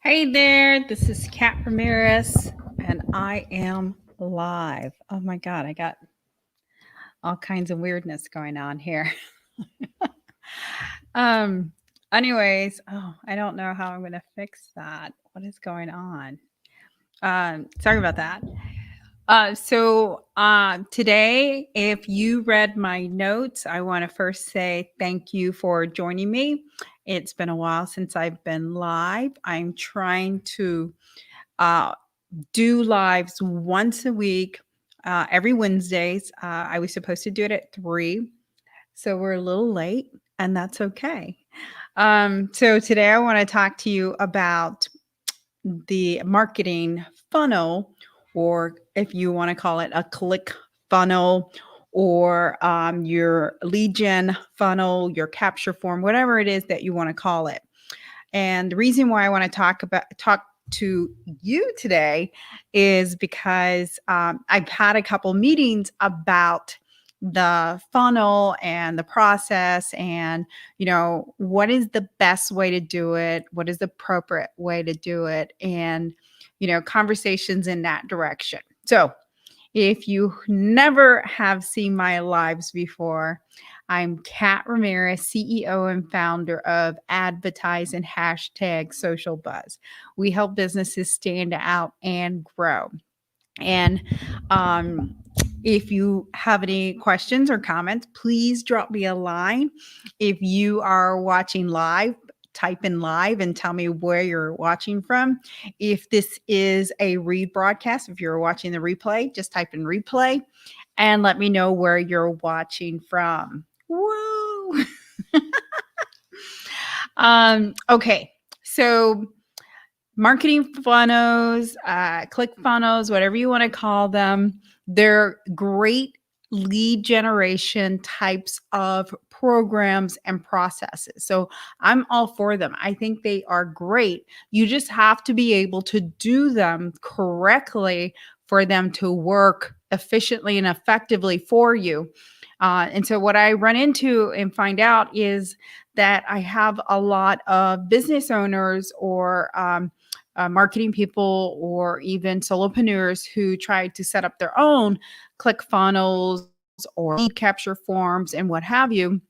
Hey there, this is Kat Ramirez, and I am live. Oh my God, I got all kinds of weirdness going on here. um, I don't know how I'm going to fix that. What is going on? Sorry about that. Today, if you read my notes, I want to first say thank you for joining me. It's been a while since I've been live. I'm trying to uh, do lives once a week, every Wednesdays. I was supposed to do it at 3, so we're a little late, and that's okay. So today I want to talk to you about the marketing funnel, or if you want to call it a click funnel, or your lead gen funnel, your capture form, whatever it is that you want to call it. And the reason why I want to talk to you today is because I've had a couple meetings about the funnel and the process, and what is the best way to do it, what is the appropriate way to do it, and conversations in that direction. So if you never have seen my lives before, I'm Kat Ramirez, CEO and founder of Advertise and Hashtag Social Buzz. We help businesses stand out and grow. And if you have any questions or comments, please drop me a line. If you are watching live, type in live and tell me where you're watching from. If this is a rebroadcast, if you're watching the replay, just type in replay and let me know where you're watching from. Woo! Okay, so marketing funnels, click funnels, whatever you want to call them, they're great lead generation types of programs and processes. So I'm all for them. I think they are great. You just have to be able to do them correctly for them to work efficiently and effectively for you. And so what I run into and find out is that I have a lot of business owners or marketing people or even solopreneurs who try to set up their own click funnels or lead capture forms and what have you.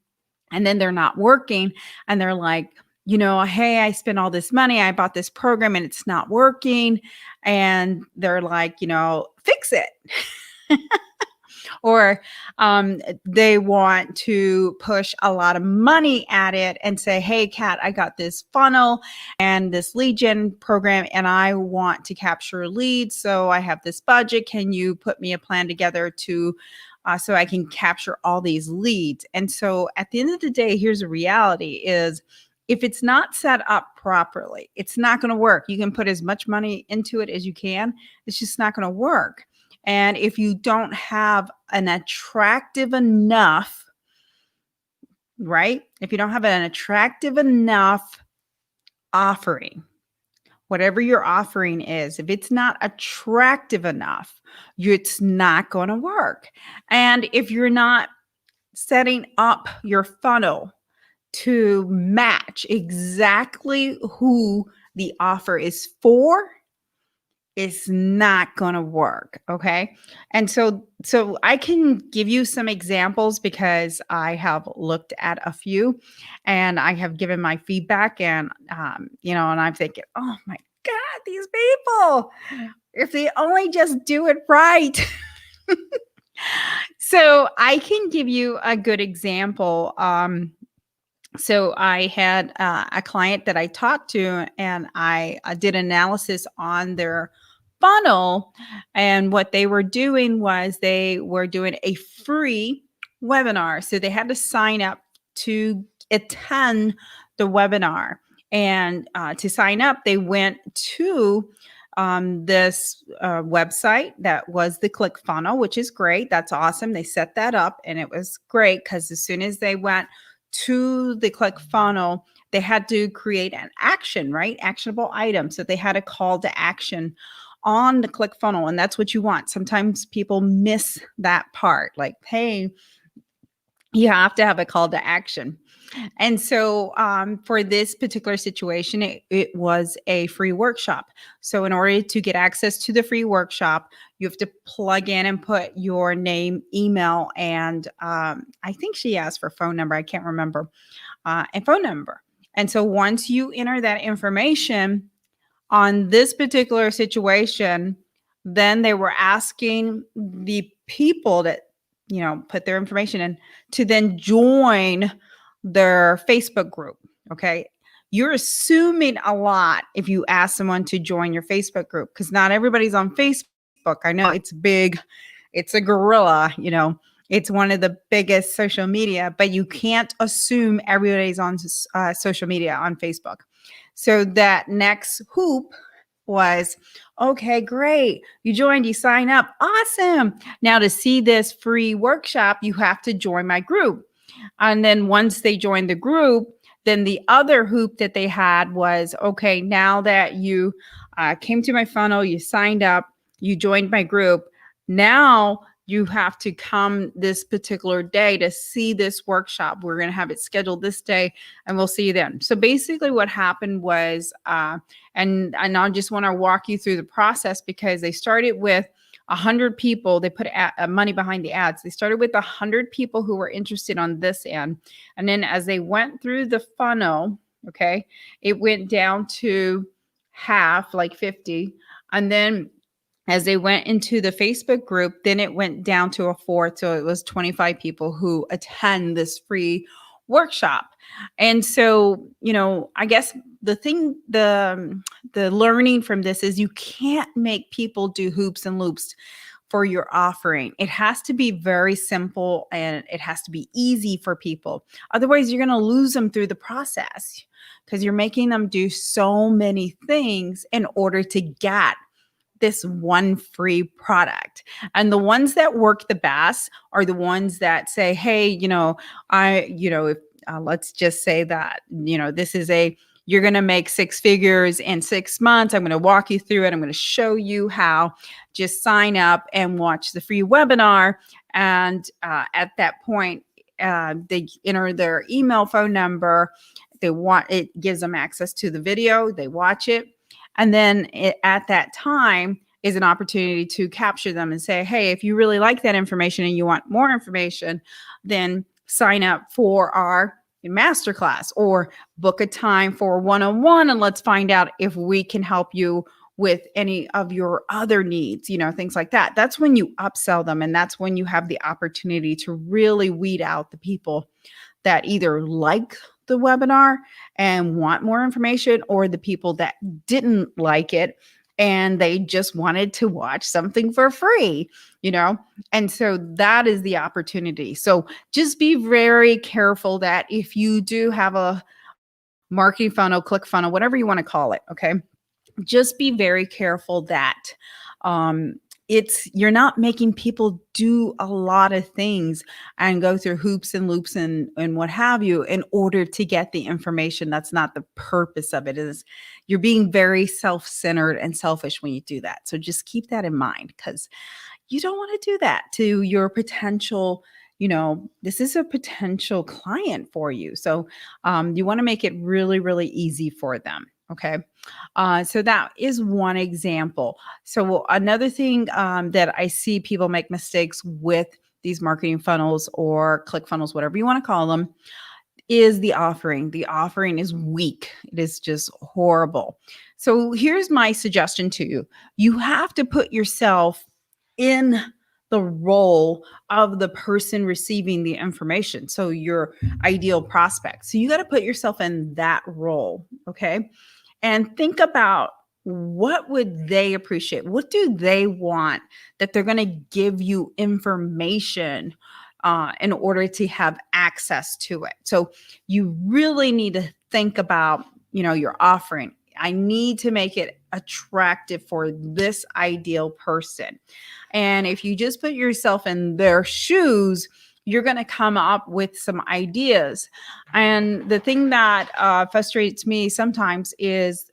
And then they're not working and they're like, hey, I spent all this money. I bought this program and it's not working. And they're like, fix it. Or they want to push a lot of money at it and say, hey, Kat, I got this funnel and this lead gen program and I want to capture leads. So I have this budget. Can you put me a plan together to so I can capture all these leads? And so at the end of the day, here's a reality is if it's not set up properly, it's not going to work. You can put as much money into it as you can. It's just not going to work. And if you don't have an attractive enough, right? If you don't have an attractive enough offering, whatever your offering is, if it's not attractive enough, it's not going to work. And if you're not setting up your funnel to match exactly who the offer is for, it's not going to work. Okay. And so I can give you some examples because I have looked at a few and I have given my feedback and, and I'm thinking, oh my God, these people, if they only just do it right. So I can give you a good example. So I had a client that I talked to and I did analysis on their funnel. And what they were doing was they were doing a free webinar. So they had to sign up to attend the webinar. And to sign up, they went to this website that was the ClickFunnels, which is great. That's awesome. They set that up and it was great because as soon as they went to the ClickFunnels, they had to create an action, right? Actionable item. So they had a call to action on the ClickFunnels, and that's what you want. Sometimes people miss that part. Like, hey, you have to have a call to action. And so for this particular situation, it was a free workshop. So in order to get access to the free workshop, you have to plug in and put your name, email, and I think she asked for phone number. I can't remember, and phone number. And so once you enter that information, on this particular situation, then they were asking the people that, put their information in to then join their Facebook group. Okay. You're assuming a lot if you ask someone to join your Facebook group because not everybody's on Facebook. I know it's big, it's a gorilla, it's one of the biggest social media, but you can't assume everybody's on social media on Facebook. So that next hoop was, okay, great. You joined, you sign up. Awesome. Now to see this free workshop, you have to join my group. And then once they joined the group, then the other hoop that they had was, okay, now that you came to my funnel, you signed up, you joined my group. Now you have to come this particular day to see this workshop. We're going to have it scheduled this day and we'll see you then. So basically what happened was, and I just want to walk you through the process because they started with 100 people. They put money behind the ads. They started with 100 people who were interested on this end. And then as they went through the funnel, okay, it went down to half, like 50. And then as they went into the Facebook group, then it went down to a fourth. So it was 25 people who attend this free workshop. And so, I guess the learning from this is you can't make people do hoops and loops for your offering. It has to be very simple and it has to be easy for people. Otherwise, you're going to lose them through the process because you're making them do so many things in order to get this one free product. And the ones that work the best are the ones that say, hey, if let's just say that, this is you're going to make six figures in 6 months. I'm going to walk you through it. I'm going to show you how. Just sign up and watch the free webinar. And at that point, they enter their email, phone number. It gives them access to the video. They watch it. And then at that time is an opportunity to capture them and say, hey, if you really like that information and you want more information, then sign up for our masterclass or book a time for one-on-one and let's find out if we can help you with any of your other needs, things like that. That's when you upsell them. And that's when you have the opportunity to really weed out the people that either like the webinar and want more information or the people that didn't like it and they just wanted to watch something for free, and so that is the opportunity. So just be very careful that if you do have a marketing funnel, click funnel, whatever you want to call it, okay, just be very careful that you're not making people do a lot of things and go through hoops and loops and what have you in order to get the information. That's not the purpose of it. You're being very self-centered and selfish when you do that. So just keep that in mind because you don't want to do that to your potential, this is a potential client for you. So you want to make it really, really easy for them. Okay. So that is one example. So another thing that I see people make mistakes with these marketing funnels or click funnels, whatever you want to call them, is the offering. The offering is weak. It is just horrible. So here's my suggestion to you. You have to put yourself in the role of the person receiving the information. So your ideal prospect. So you got to put yourself in that role. Okay. And think about what would they appreciate? What do they want that they're going to give you information in order to have access to it? So you really need to think about, your offering. I need to make it attractive for this ideal person. And if you just put yourself in their shoes, you're going to come up with some ideas. And the thing that frustrates me sometimes is,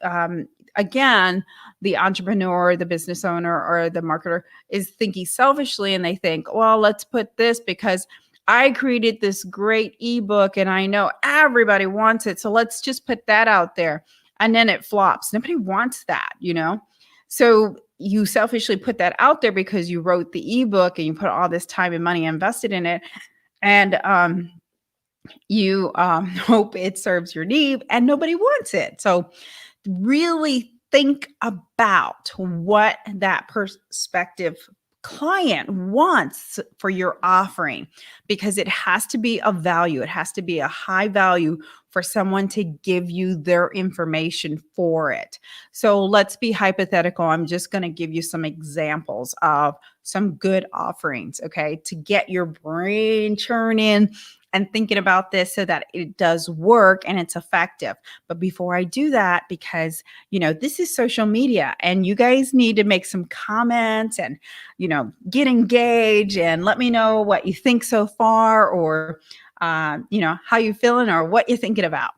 again, the entrepreneur, the business owner, or the marketer is thinking selfishly and they think, well, let's put this because I created this great ebook and I know everybody wants it. So let's just put that out there. And then it flops. Nobody wants that, you know? So you selfishly put that out there because you wrote the ebook and you put all this time and money invested in it. And you hope it serves your need and nobody wants it. So really think about what that prospective client wants for your offering, because it has to be of value. It has to be a high value for someone to give you their information for it. So let's be hypothetical. I'm just going to give you some examples of some good offerings, okay, to get your brain churning and thinking about this so that it does work and it's effective. But before I do that, because, this is social media and you guys need to make some comments and, get engaged and let me know what you think so far, or, how you feeling or what you're thinking about.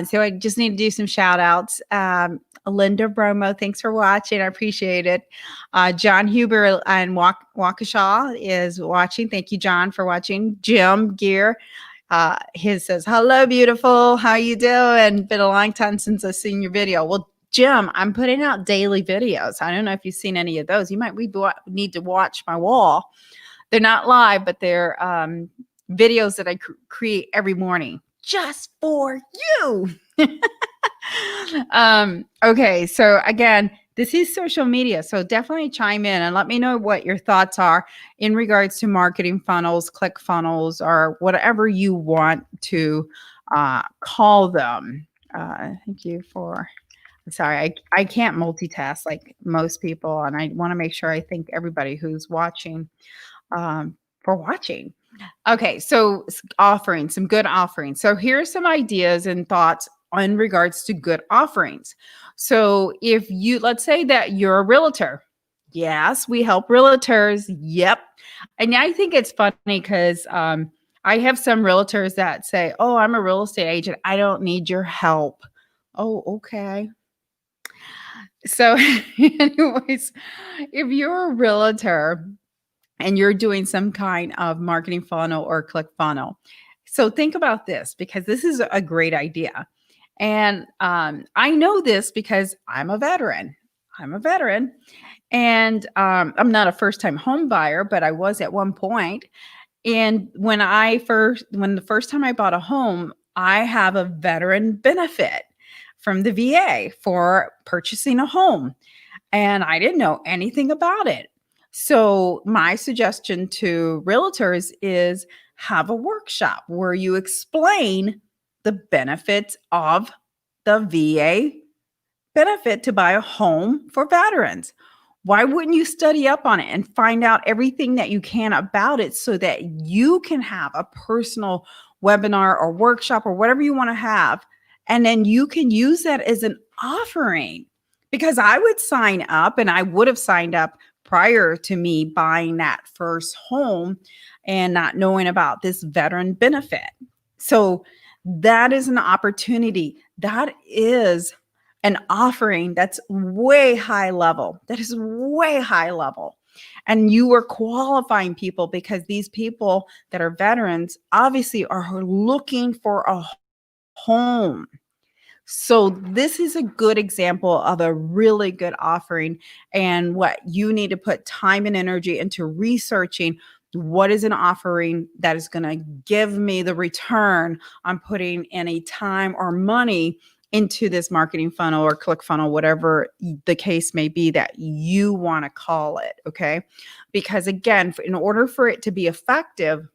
So I just need to do some shout outs. Linda Bromo, thanks for watching. I appreciate it. John Huber and Waukesha is watching. Thank you, John, for watching. Jim Gear, his says, hello, beautiful. How you doing? Been a long time since I've seen your video. Well, Jim, I'm putting out daily videos. I don't know if you've seen any of those. You might need to watch my wall. They're not live, but they're videos that I create every morning just for you. Okay, so again, this is social media, so definitely chime in and let me know what your thoughts are in regards to marketing funnels, click funnels, or whatever you want to call them. Thank you for. Sorry, I can't multitask like most people, and I want to make sure I thank everybody who's watching for watching. Okay, so offerings, some good offerings. So here's some ideas and thoughts in regards to good offerings. So let's say that you're a realtor. Yes, we help realtors. Yep. And I think it's funny because I have some realtors that say, oh, I'm a real estate agent. I don't need your help. Oh, okay. So anyways, if you're a realtor, and you're doing some kind of marketing funnel or click funnel. So think about this, because this is a great idea. And I know this because I'm a veteran. And I'm not a first-time home buyer, but I was at one point. And when the first time I bought a home, I have a veteran benefit from the VA for purchasing a home. And I didn't know anything about it. So my suggestion to realtors is have a workshop where you explain the benefits of the VA benefit to buy a home for veterans. Why wouldn't you study up on it and find out everything that you can about it so that you can have a personal webinar or workshop or whatever you want to have, and then you can use that as an offering? Because I would sign up, and I would have signed up prior to me buying that first home and not knowing about this veteran benefit. So that is an opportunity. That is an offering that's way high level. That is way high level. And you are qualifying people because these people that are veterans obviously are looking for a home. So this is a good example of a really good offering, and what you need to put time and energy into researching. What is an offering that is going to give me the return on putting any time or money into this marketing funnel or click funnel, whatever the case may be that you want to call it, okay? Because again, in order for it to be effective,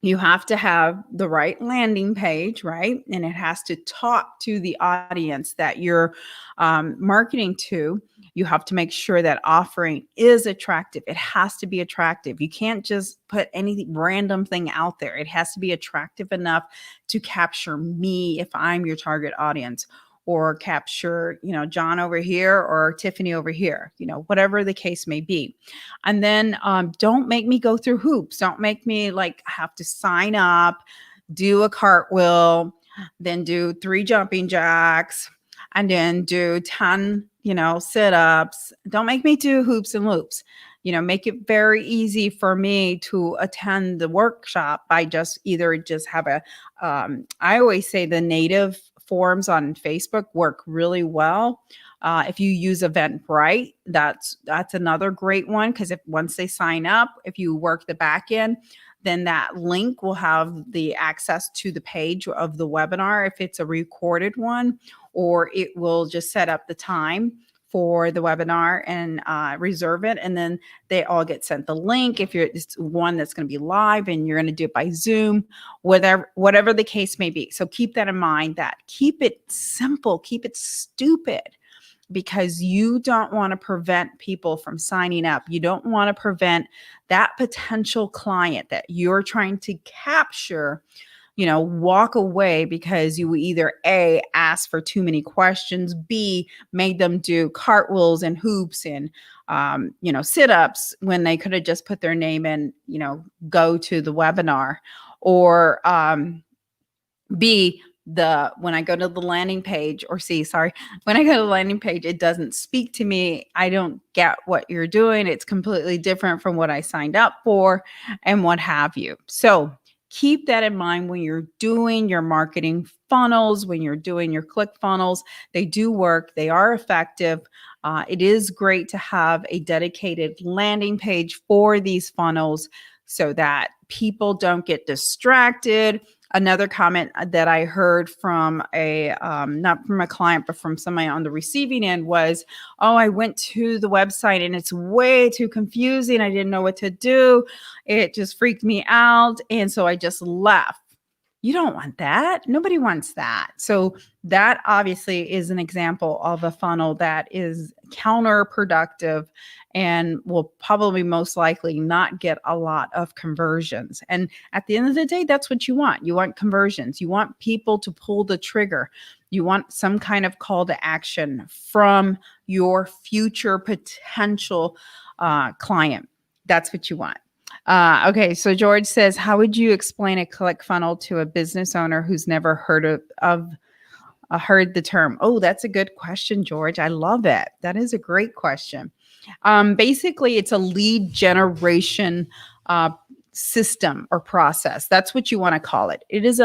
you have to have the right landing page, right? And it has to talk to the audience that you're marketing to. You have to make sure that offering is attractive. It has to be attractive. You can't just put any random thing out there. It has to be attractive enough to capture me if I'm your target audience, or capture, John over here or Tiffany over here, whatever the case may be. And then don't make me go through hoops. Don't make me have to sign up, do a cartwheel, then do 3 jumping jacks, and then do 10, sit-ups. Don't make me do hoops and loops. make it very easy for me to attend the workshop by just have I always say the native forums on Facebook work really well. If you use Eventbrite, that's another great one, because if once they sign up, if you work the back end, then that link will have the access to the page of the webinar if it's a recorded one, or it will just set up the time for the webinar and reserve it, and then they all get sent the link. If it's one that's going to be live and you're going to do it by Zoom, whatever the case may be. So keep that in mind. That keep it simple, keep it stupid, because you don't want to prevent people from signing up. You don't want to prevent that potential client that you're trying to capture, walk away because you either A, asked for too many questions, B, made them do cartwheels and hoops and, sit-ups when they could have just put their name in, go to the webinar, or B, when I go to the landing page, or C, sorry, when I go to the landing page, it doesn't speak to me. I don't get what you're doing. It's completely different from what I signed up for, and what have you. So keep that in mind when you're doing your marketing funnels, when you're doing your click funnels. They do work. They are effective. It is great to have a dedicated landing page for these funnels so that people don't get distracted. Another comment that I heard from not from a client, but from somebody on the receiving end was, oh, I went to the website and it's way too confusing. I didn't know what to do. It just freaked me out. And so I just left. You don't want that. Nobody wants that. So that obviously is an example of a funnel that is counterproductive and will probably most likely not get a lot of conversions. And at the end of the day, that's what you want. You want conversions. You want people to pull the trigger. You want some kind of call to action from your future potential client. That's what you want. Okay, so George says, how would you explain a click funnel to a business owner who's never heard heard the term? Oh, that's a good question, George. I love it. That is a great question. Basically, it's a lead generation system or process. That's what you want to call it. It is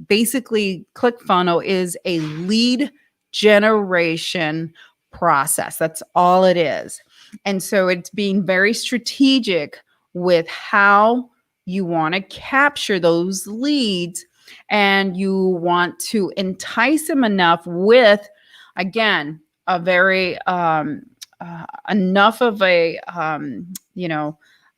basically ClickFunnels is a lead generation process. That's all it is. And so it's being very strategic with how you want to capture those leads, and you want to entice them enough with, again, a very enough of a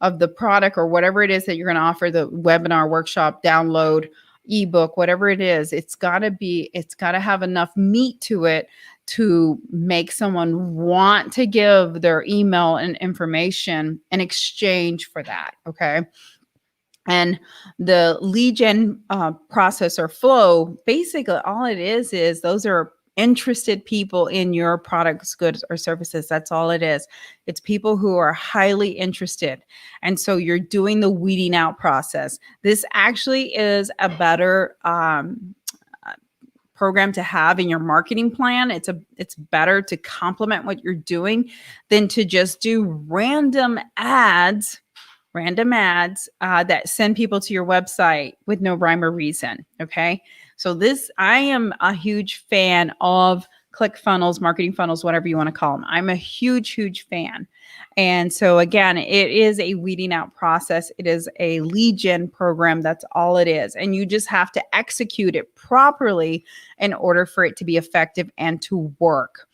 of the product or whatever it is that you're going to offer, the webinar, workshop, download, ebook, whatever it is. It's got to have enough meat to it to make someone want to give their email and information in exchange for that. Okay. And the lead gen process or flow, basically all it is those are interested people in your products, goods, or services. That's all it is. It's people who are highly interested. And so you're doing the weeding out process. This actually is a better program to have in your marketing plan. It's better to complement what you're doing than to just do random ads that send people to your website with no rhyme or reason. Okay. So I am a huge fan of ClickFunnels, marketing funnels, whatever you want to call them. I'm a huge, huge fan. And so again, it is a weeding out process. It is a lead gen program. That's all it is. And you just have to execute it properly in order for it to be effective and to work.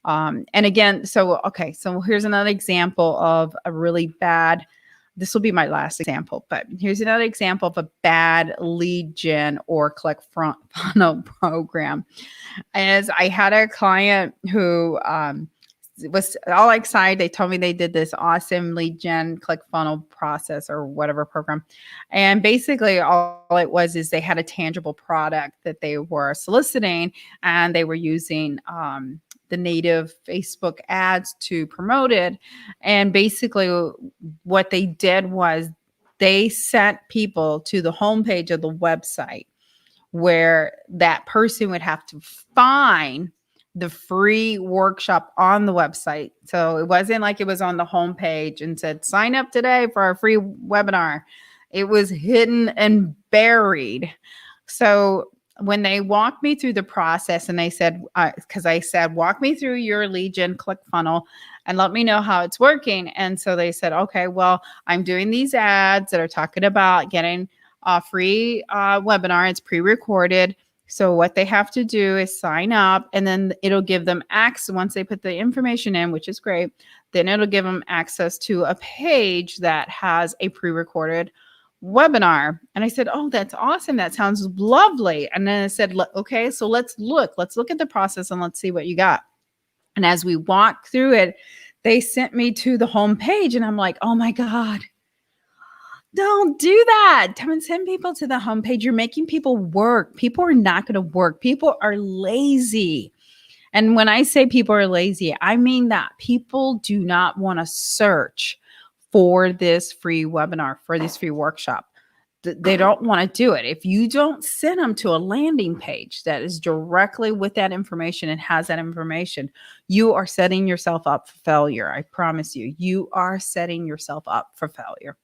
And again, so here's another example of a really bad, this will be my last example, but here's another example of a bad lead gen or ClickFunnels program. As I had a client who was all excited. They told me they did this awesome lead gen ClickFunnels process or whatever program. And basically all it was is they had a tangible product that they were soliciting, and they were using the native Facebook ads to promote it. And basically what they did was they sent people to the homepage of the website where that person would have to find the free workshop on the website. So it wasn't like it was on the homepage and said, sign up today for our free webinar. It was hidden and buried. So when they walked me through the process and they said, because I said, walk me through your lead gen click funnel and let me know how it's working. And so they said, okay, well, I'm doing these ads that are talking about getting a free webinar. It's pre-recorded. So what they have to do is sign up, and then it'll give them access once they put the information in, which is great. Then it'll give them access to a page that has a pre-recorded webinar. And I said, oh, that's awesome. That sounds lovely. And then I said, okay, so let's look at the process and let's see what you got. And as we walked through it, they sent me to the home page, and I'm like, oh my God, don't do that. Don't send people to the homepage. You're making people work. People are not going to work. People are lazy. And when I say people are lazy, I mean that people do not want to search for this free webinar, for this free workshop. They don't want to do it. If you don't send them to a landing page that is directly with that information and has that information, you are setting yourself up for failure. I promise you, you are setting yourself up for failure.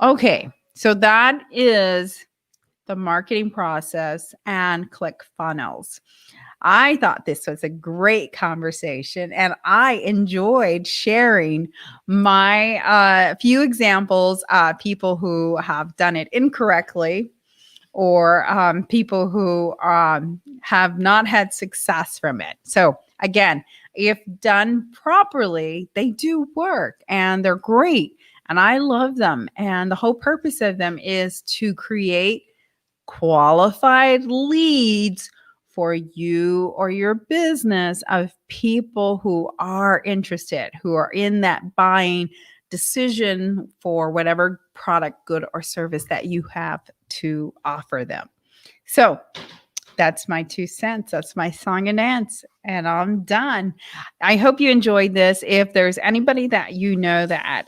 Okay, so that is the marketing process and ClickFunnels. I thought this was a great conversation, and I enjoyed sharing my few examples of people who have done it incorrectly, or people who have not had success from it. So again, if done properly, they do work and they're great. And I love them. And the whole purpose of them is to create qualified leads for you or your business of people who are interested, who are in that buying decision for whatever product, good, or service that you have to offer them. So that's my 2 cents. That's my song and dance, and I'm done. I hope you enjoyed this. If there's anybody that you know that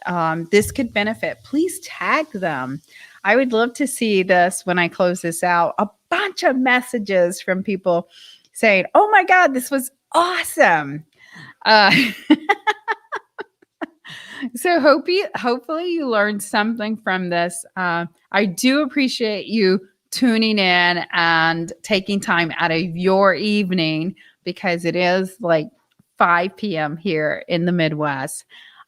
this could benefit, please tag them. I would love to see this when I close this out. A bunch of messages from people saying, oh my God, this was awesome. So hopefully you learned something from this. I do appreciate you tuning in and taking time out of your evening, because it is like 5 p.m. here in the Midwest,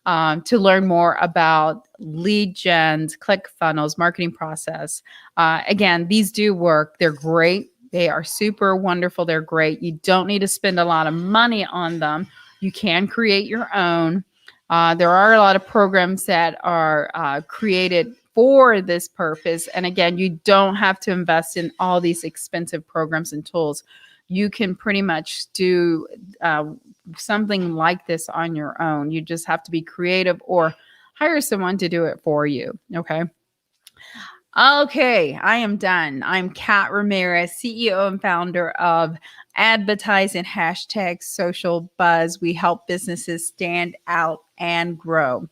to learn more about lead gens, ClickFunnels, marketing process. Again, these do work. They're great. They are super wonderful. They're great. You don't need to spend a lot of money on them. You can create your own. There are a lot of programs that are created for this purpose. And again, you don't have to invest in all these expensive programs and tools. You can pretty much do something like this on your own. You just have to be creative or hire someone to do it for you. Okay. Okay, I am done. I'm Kat Ramirez, CEO and founder of Advertise and Hashtag Social Buzz. We help businesses stand out and grow.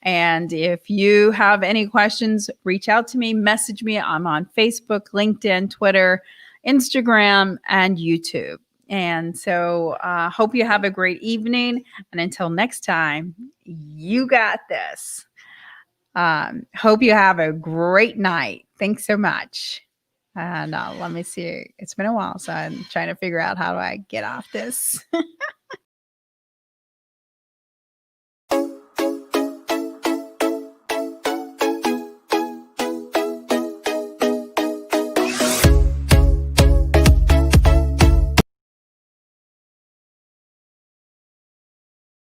And if you have any questions, reach out to me, message me. I'm on Facebook, LinkedIn, Twitter, Instagram, and YouTube. And so hope you have a great evening. And until next time, you got this. Hope you have a great night. Thanks so much. And let me see. It's been a while, so I'm trying to figure out how do I get off this.